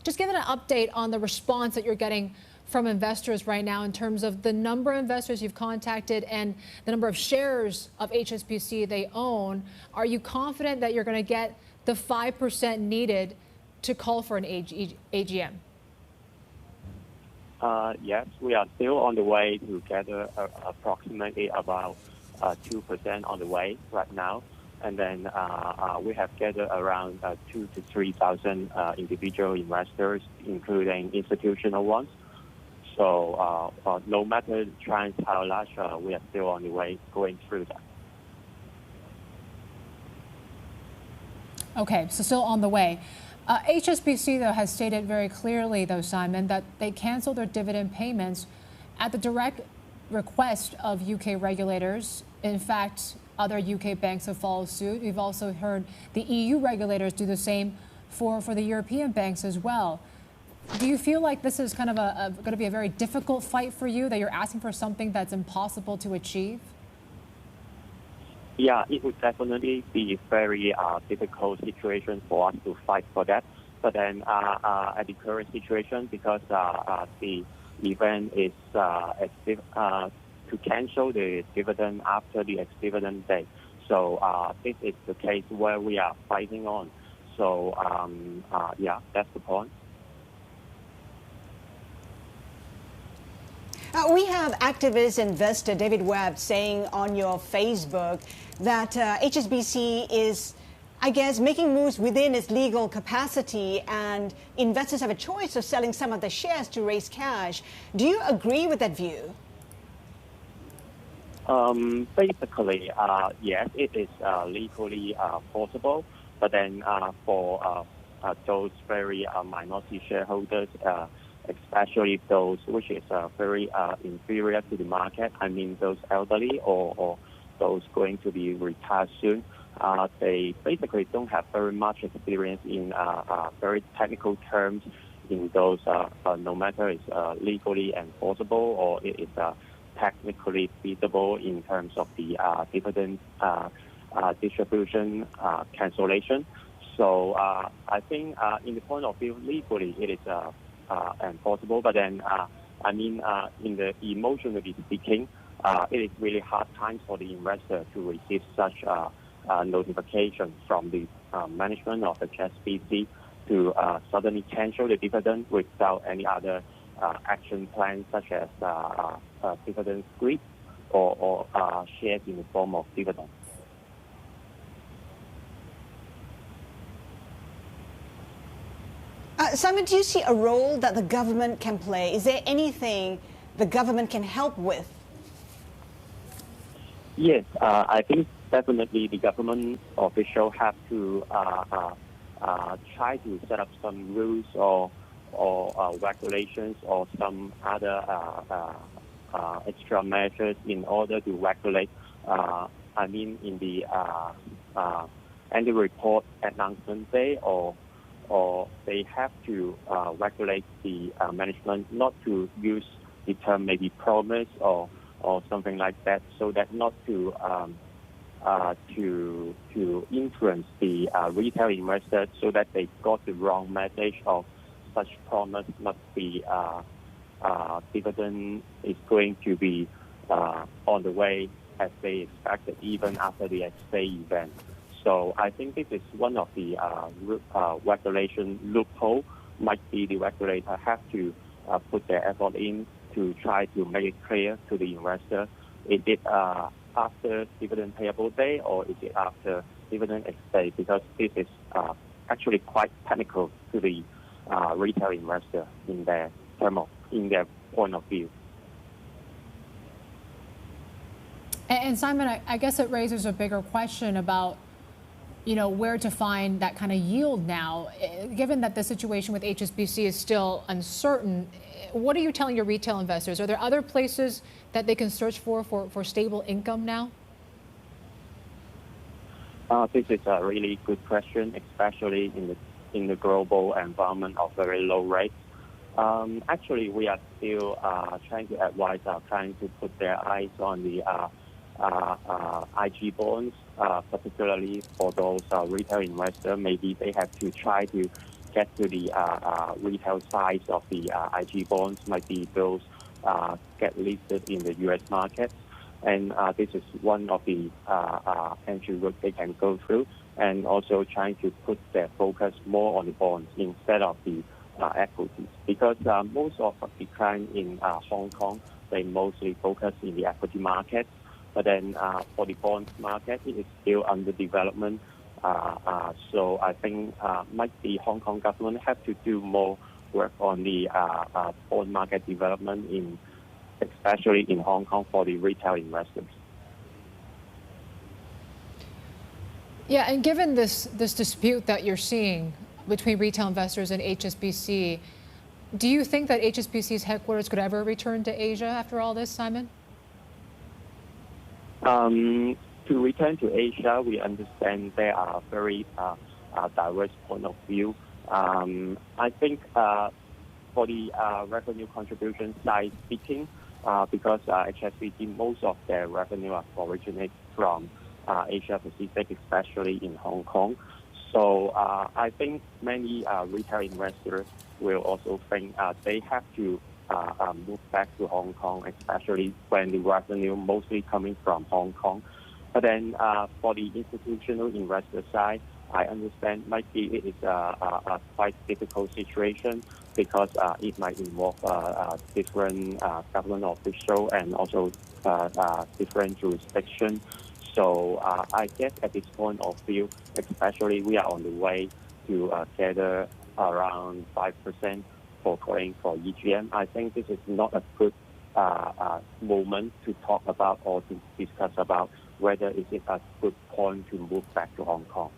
just give it an update on the response that you're getting from investors right now in terms of the number of investors you've contacted and the number of shares of HSBC they own. Are you confident that you're going to get the 5% needed to call for an AGM? Yes, we are still on the way to gather approximately about 2% on the way right now. And then we have gathered around 2,000 to 3,000 individual investors, including institutional ones. So no matter the trends how large, we are still on the way going through that. Okay, so still on the way. HSBC, though, has stated very clearly, though, Simon, that they canceled their dividend payments at the direct request of UK regulators. In fact, other UK banks have followed suit. We've also heard the EU regulators do the same for the European banks as well. Do you feel like this is kind of going to be a very difficult fight for you, that you're asking for something that's impossible to achieve? Yeah, it would definitely be a very difficult situation for us to fight for that. But then at the current situation, because the event is to cancel the dividend after the ex-dividend day. So this is the case where we are fighting on. So yeah, that's the point. We have activist investor David Webb saying on your Facebook that HSBC is, I guess, making moves within its legal capacity, and investors have a choice of selling some of the shares to raise cash. Do you agree with that view? Basically, yes, it is legally possible. But then for those very minority shareholders, especially those which is very inferior to the market, I mean those elderly or those going to be retired soon, they basically don't have very much experience in very technical terms in those, no matter it's legally enforceable or it is technically feasible in terms of the dividend distribution cancellation. So I think in the point of view legally it is enforceable, but then I mean in the emotionally speaking, it is really hard times for the investor to receive such notification from the management of HSBC to suddenly cancel the dividend without any other action plan, such as dividend scrip or shares in the form of dividend. Simon, do you see a role that the government can play? Is there anything the government can help with? Yes, I think definitely the government official have to try to set up some rules or regulations or some other extra measures in order to regulate. I mean, in the annual report announcement day, or they have to regulate the management not to use the term maybe promise or something like that, so that not to influence the retail investors, so that they got the wrong message of such promise must be dividend is going to be on the way as they expected even after the ex-day event. So I think this is one of the regulation loophole. Might be the regulator have to put their effort in to try to make it clear to the investor, is it after dividend payable day or is it after dividend ex-day? Because this is actually quite technical to the retail investor in their point of view. And Simon, I guess it raises a bigger question about, you know, where to find that kind of yield now. Given that the situation with HSBC is still uncertain, what are you telling your retail investors? Are there other places that they can search for stable income now? This is a really good question, especially in the global environment of very low rates. Actually, we are still trying to advise our clients to put their eyes on the IG bonds, particularly for those retail investors. Maybe they have to try to get to the retail size of the IG bonds might be those get listed in the U.S. market. And this is one of the entry routes they can go through, and also trying to put their focus more on the bonds instead of the equities. Because most of the clients in Hong Kong, they mostly focus in the equity market. But then for the bonds market, it is still under development. So I think might the Hong Kong government have to do more work on the bond market development especially in Hong Kong for the retail investors. Yeah, and given this dispute that you're seeing between retail investors and HSBC, do you think that HSBC's headquarters could ever return to Asia after all this, Simon? To return to Asia, we understand there are very diverse point of view. I think for the revenue contribution side speaking, because HSBC, most of their revenue are originated from Asia Pacific, especially in Hong Kong. So I think many retail investors will also think they have to move back to Hong Kong, especially when the revenue mostly coming from Hong Kong. But then for the institutional investor side, I understand might be it is a quite difficult situation because it might involve different government officials and also different jurisdictions. So I guess at this point of view, especially we are on the way to gather around 5% for calling for EGM. I think this is not a good moment to talk about or to discuss about whether is it a good point to move back to Hong Kong.